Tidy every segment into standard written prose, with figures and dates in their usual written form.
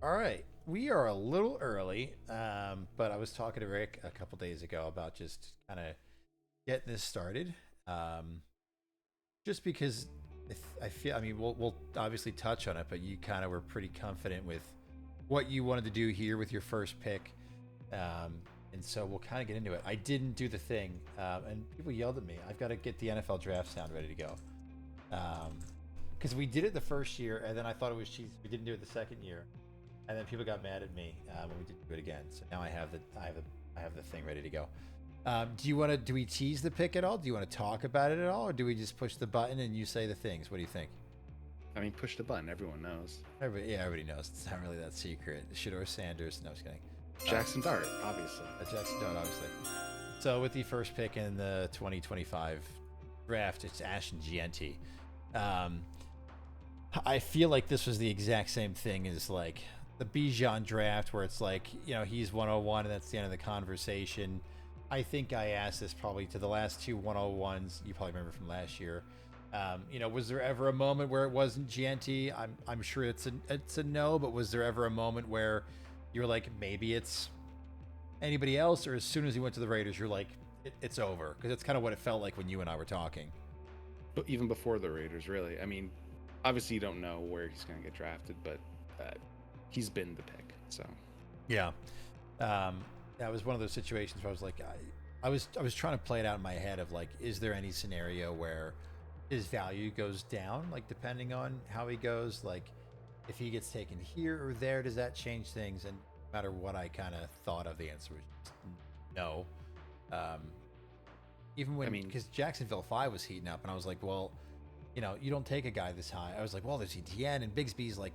All right, we are a little early, but I was talking to Rick a couple days ago about just kind of getting this started. Um, just because I feel, I mean, we'll obviously touch on it, but you kind of were pretty confident with what you wanted to do here with your first pick, um, and so we'll kind of get into it. I didn't do the thing, and people yelled at me. I've got to get the NFL draft sound ready to go. Because we did it the first year, and then I thought it was cheesy. We didn't do it the second year, and then people got mad at me when we didn't do it again. So now I have the thing ready to go. Do you want to? Do we tease the pick at all? Do you want to talk about it at all, or do we just push the button and you say the things? What do you think? I mean, push the button. Everyone knows. Everybody knows. It's not really that secret. Shador Sanders. No, just kidding. Jackson Dart, obviously. Jackson Dart, obviously. So with the first pick in the 2025 draft, it's Ashton Gianti. Um, I feel like this was the exact same thing as like the Bijan draft, where it's like, he's 101 and that's the end of the conversation. I think I asked this probably to the last two 101s. You probably remember from last year. Was there ever a moment where it wasn't Gianti? I'm sure it's a no, but was there ever a moment where you're like, maybe it's anybody else, or as soon as he went to the Raiders, you're like, it's over? Because that's kind of what it felt like when you and I were talking. But even before the Raiders, really. I mean, obviously you don't know where he's going to get drafted, but he's been the pick. So yeah, that was one of those situations where I was like, I was trying to play it out in my head of like, is there any scenario where his value goes down, like depending on how he goes, like if he gets taken here or there, does that change things? And no matter what I kind of thought of, the answer was just no. Um, Even I when, mean, because Jacksonville 5 was heating up, and I was like, well, you don't take a guy this high. I was like, well, there's ETN, and Bigsby's like,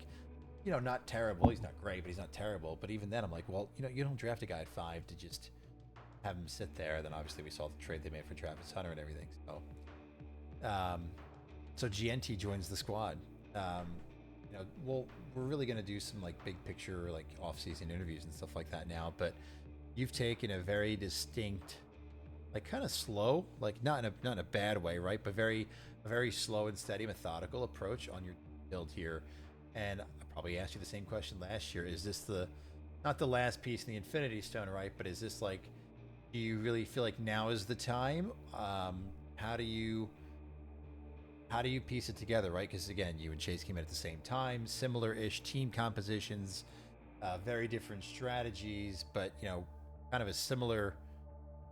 not terrible. He's not great, but he's not terrible. But even then, I'm like, well, you don't draft a guy at 5 to just have him sit there. Then obviously we saw the trade they made for Travis Hunter and everything. Um, so GNT joins the squad. We're really going to do some like big picture, like off-season interviews and stuff like that now. But you've taken a very distinct, like kind of slow, like not in a bad way, right? But a very slow and steady, methodical approach on your build here. And I probably asked you the same question last year. Is this not the last piece in the Infinity Stone, right? But is this like, do you really feel like now is the time? How do you piece it together, right? Because again, you and Chase came in at the same time, similar-ish team compositions, very different strategies, but kind of a similar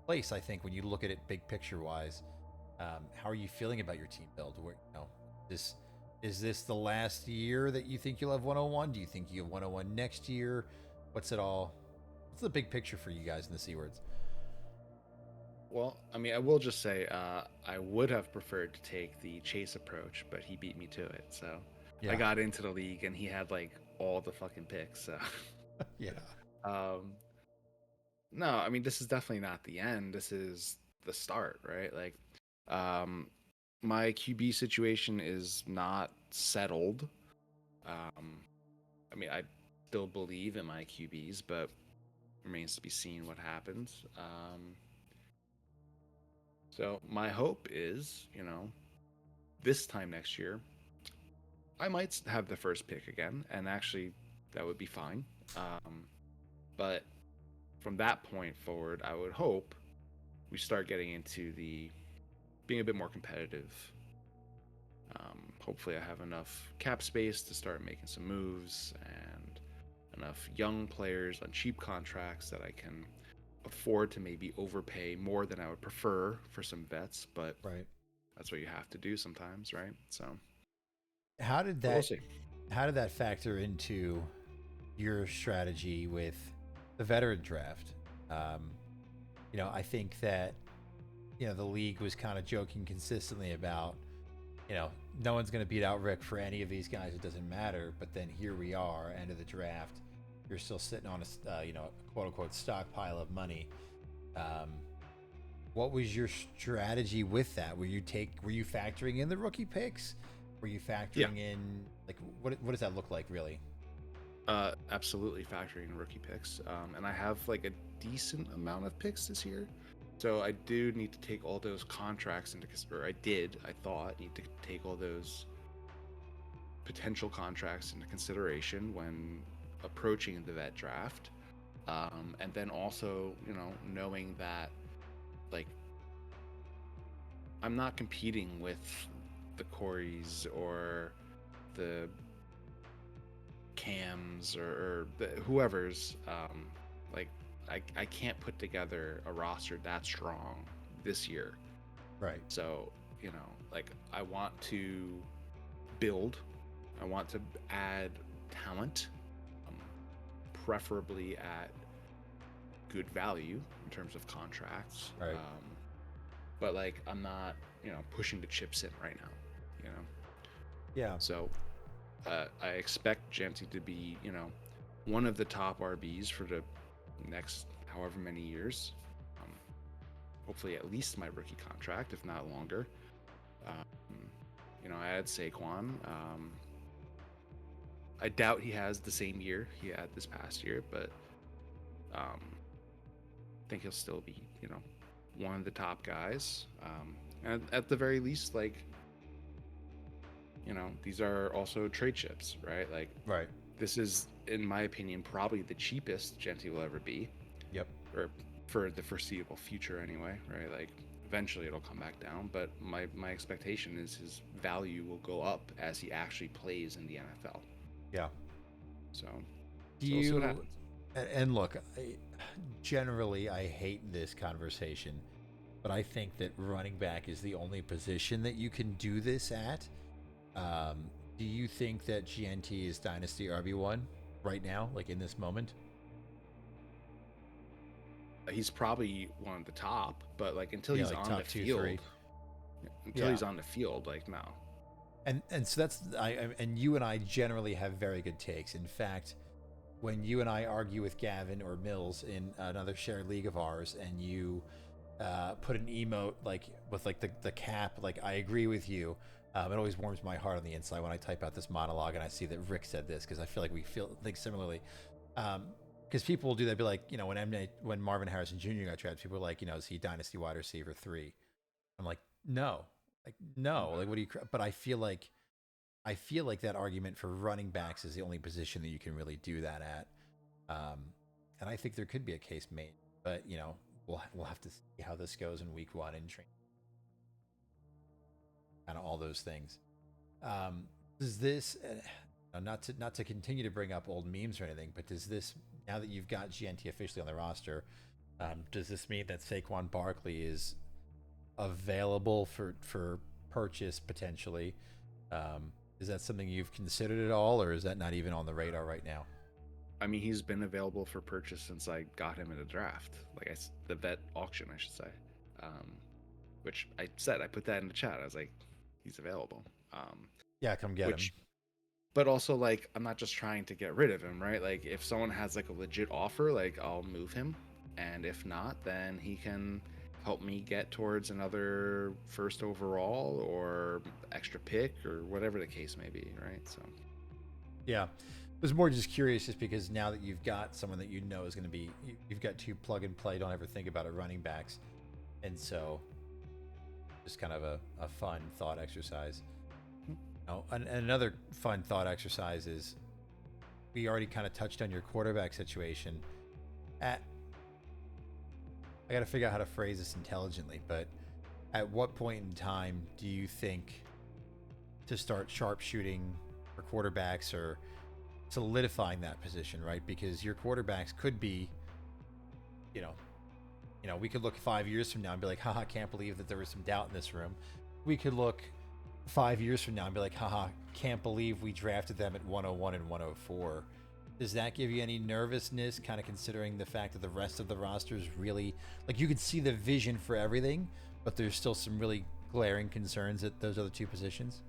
place, I think, when you look at it big picture wise. How are you feeling about your team build? Where this is this the last year that you think you'll have 101? Do you think you have 101 next year? What's the big picture for you guys in the C words? well, I mean, I will just say I would have preferred to take the Chase approach, but he beat me to it. So I Yeah. got into the league, and he had like all the fucking picks. So Yeah. um, no, I mean, this is definitely not the end. This is the start, right? Like, um, my QB situation is not settled. Um, I mean, I still believe in my QBs, but remains to be seen what happens. So my hope is, this time next year, I might have the first pick again, and actually, that would be fine. But from that point forward, I would hope we start getting into the being a bit more competitive. Hopefully, I have enough cap space to start making some moves and enough young players on cheap contracts that I can afford to maybe overpay more than I would prefer for some vets, but Right. that's what you have to do sometimes, right? So, How did but we'll that see. how did that factor into your strategy with the veteran draft? Um, I think that the league was kind of joking consistently about no one's going to beat out Rick for any of these guys. It doesn't matter. But then here we are, end of the draft. You're still sitting on a quote unquote stockpile of money. Um, what was your strategy with that? Were you factoring in the rookie picks? Were you Yeah, factoring in like what does that look like really? absolutely factoring in rookie picks. And I have like a decent amount of picks this year. So I do need to take all those contracts into or I thought need to take all those potential contracts into consideration when approaching the vet draft, and then also knowing that like I'm not competing with the Corys or the Cams or whoever's like I can't put together a roster that strong this year. Right. So, like I want to build, I want to add talent, preferably at good value in terms of contracts. Right. But like I'm not, pushing the chips in right now, you know. Yeah. So I expect Janty to be, one of the top RBs for the next however many years. Hopefully at least my rookie contract, if not longer. I had Saquon. I doubt he has the same year he had this past year, but I think he'll still be, one of the top guys. And at the very least, like, these are also trade chips, right? Like, Right. this is, in my opinion, probably the cheapest Genty will ever be. Yep. Or for the foreseeable future, anyway, right? Like, eventually it'll come back down, but my expectation is his value will go up as he actually plays in the NFL. Yeah. So, Do we'll see what you? happens. And look, generally, I hate this conversation, but I think that running back is the only position that you can do this at. Do you think that GNT is Dynasty RB1 right now, like in this moment? He's probably one of the top, but like until Yeah, he's like on top the two, field, three. until Yeah. he's on the field, like no. And so that's and you and I generally have very good takes. In fact, when you and I argue with Gavin or Mills in another shared league of ours, and you put an emote like with like the cap, like I agree with you. It always warms my heart on the inside when I type out this monologue and I see that Rick said this, because I feel like we think similarly. Because people will do that, be like, when Marvin Harrison Jr. got drafted, people were like, is he dynasty wide receiver 3? I'm like, no, like what do you? But I feel like that argument for running backs is the only position that you can really do that at. And I think there could be a case made, but we'll have to see how this goes in week 1 in training, kind of all those things. Does this not to continue to bring up old memes or anything, but does this, now that you've got GNT officially on the roster, does this mean that Saquon Barkley is available for purchase potentially? Is that something you've considered at all, or is that not even on the radar right now? I mean, he's been available for purchase since I got him in a draft, like the vet auction, I should say. Which I said, I put that in the chat. I was like, he's available. Yeah, come get him. But also, like, I'm not just trying to get rid of him, right? Like, if someone has like a legit offer, like, I'll move him, and if not, then he can help me get towards another first overall or extra pick or whatever the case may be, right? So yeah, I was more just curious, just because now that you've got someone that is going to be, you've got 2 plug and play, don't ever think about it, running backs, and so just kind of a fun thought exercise. And another fun thought exercise is, we already kind of touched on your quarterback situation. I got to figure out how to phrase this intelligently, but at what point in time do you think to start sharpshooting for quarterbacks, or solidifying that position, right? Because your quarterbacks could be, we could look 5 years from now and be like, haha, can't believe that there was some doubt in this room. We could look 5 years from now and be like, haha, can't believe we drafted them at 101 and 104. Does that give you any nervousness, kind of considering the fact that the rest of the roster is really, like, you could see the vision for everything, but there's still some really glaring concerns at those other 2 positions?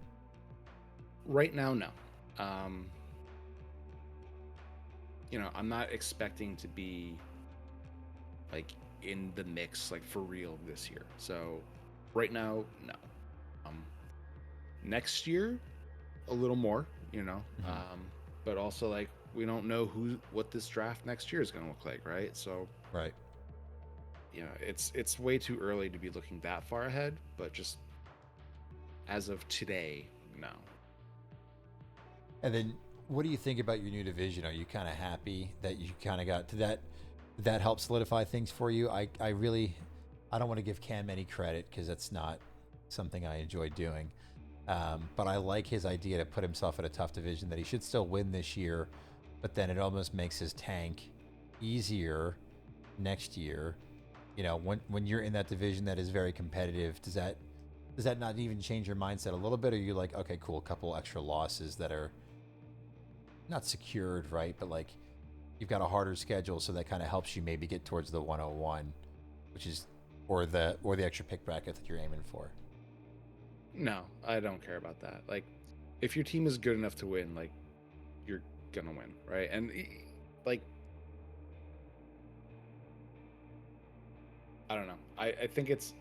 Right now, no. I'm not expecting to be like in the mix, like for real this year. So right now, no. Next year, a little more, but also like we don't know what this draft next year is going to look like, right? So right. It's way too early to be looking that far ahead, but just as of today, no. And then what do you think about your new division? Are you kind of happy that you kind of got to that? Did that help solidify things for you? I really, I don't want to give Cam any credit because that's not something I enjoy doing. But I like his idea to put himself in a tough division that he should still win this year, but then it almost makes his tank easier next year. You know, when you're in that division that is very competitive, does that not even change your mindset a little bit? Or are you like, okay, cool, a couple extra losses that are not secured, right? But like you've got a harder schedule, so that kind of helps you maybe get towards the 101, which is or the extra pick bracket that you're aiming for. No, I don't care about that. Like, if your team is good enough to win, like, you're gonna win, right? And like, I don't know. I think it's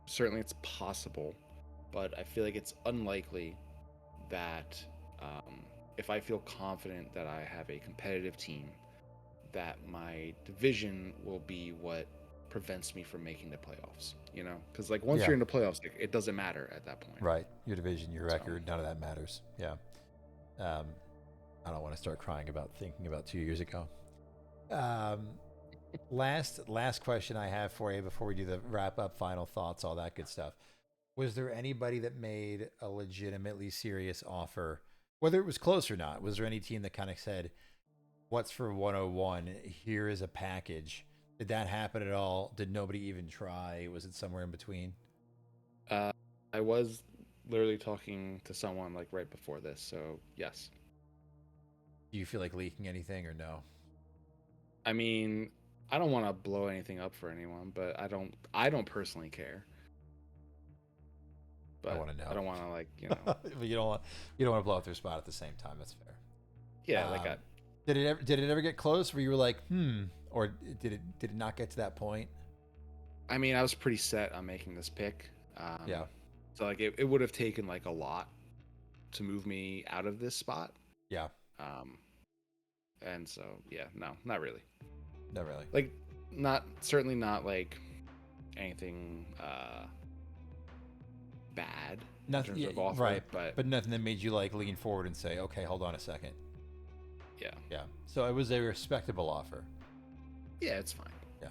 certainly it's possible, but I feel like it's unlikely that if I feel confident that I have a competitive team, that my division will be what prevents me from making the playoffs. You know, because like once Yeah, you're in the playoffs, it doesn't matter at that point. right. Your division, your So record, none of that matters. Yeah. Um, I don't want to start crying about thinking about 2 years ago. Um, last question I have for you before we do the wrap up, final thoughts, all that good stuff. Was there anybody that made a legitimately serious offer, whether it was close or not? Was there any team that kind of said, "What's for 101? Here is a package." Did that happen at all? Did nobody even try? Was it somewhere in between? uh, I was literally talking to someone like right before this. So yes, Do you feel like leaking anything or no? I mean, I don't want to blow anything up for anyone, but I don't personally care. I But want to I know. don't want to like But you don't want to blow up their spot at the same time. That's fair. yeah, like Um, did it ever get close where you were like, or did it not get to that point? I mean, I was pretty set on making this pick. Yeah, So like it would have taken like a lot to move me out of this spot. yeah, Um, and so yeah, no, not really. not really. Like not certainly not like anything bad in Nothing, terms yeah, of offer, right? but But nothing that made you like lean forward and say, "Okay, hold on a second." yeah. Yeah. So it was a respectable offer. Yeah, it's fine. Yeah,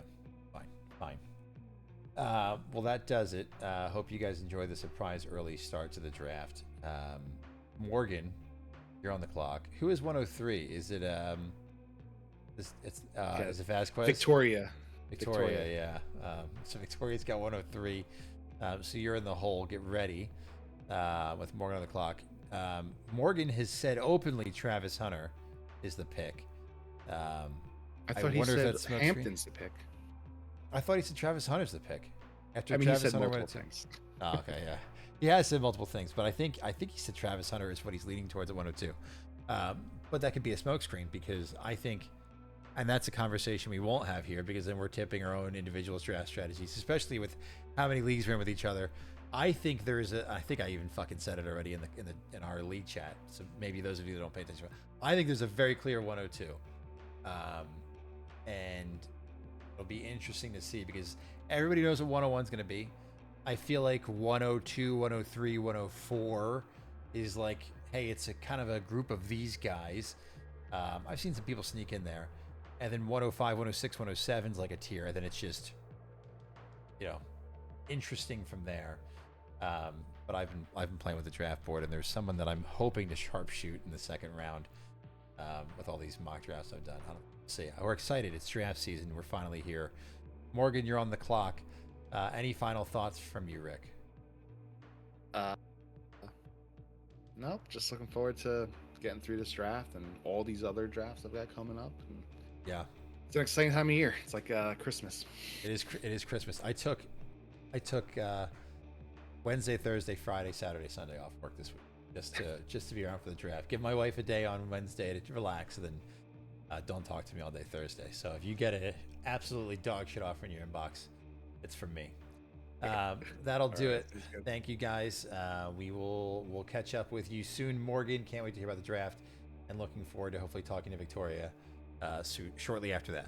fine, fine. Well, that does it. Hope you guys enjoy the surprise early start to the draft. Morgan, you're on the clock. Who is 103? Is it Got is it Vasquez? Victoria. Victoria, yeah. So Victoria's got 103. So you're in the hole. Get ready with Morgan on the clock. Morgan has said openly Travis Hunter is the pick. I I thought he wonder if said that's smokescreen. Hampton's the pick. I thought he said Travis Hunter's the pick. After I mean, he Travis said Hunter multiple went to. things. Oh, okay, yeah. He has said multiple things, but I think he said Travis Hunter is what he's leaning towards at 102. But that could be a smokescreen because I think, and that's a conversation we won't have here because then we're tipping our own individual draft strategies, especially with how many leagues we're in with each other. I think I think I even fucking said it already in our league chat. So maybe those of you that don't pay attention, I think there's a very clear 102, and it'll be interesting to see because everybody knows what 101 is going to be. I feel like 102, 103, 104 is like, hey, it's a kind of a group of these guys. I've seen some people sneak in there. And then 105, 106, 107 is like a tier. And then it's just, you know, interesting from there. But I've been playing with the draft board, and there's someone that I'm hoping to sharpshoot in the second round with all these mock drafts I've done. I don't see. We're excited. It's draft season. We're finally here. Morgan, you're on the clock. Any final thoughts from you, Rick? Uh, nope. Just looking forward to getting through this draft and all these other drafts I've got coming up. And Yeah, it's an exciting time of year. It's like Christmas. it is. It is Christmas. I took Wednesday, Thursday, Friday, Saturday, Sunday off work this week just to be around for the draft. Give my wife a day on Wednesday to relax, and then don't talk to me all day Thursday. So if you get an absolutely dog shit offer in your inbox, it's from me. That'll do it. Thank you guys. We'll catch up with you soon. Morgan, can't wait to hear about the draft, and looking forward to hopefully talking to Victoria shortly after that.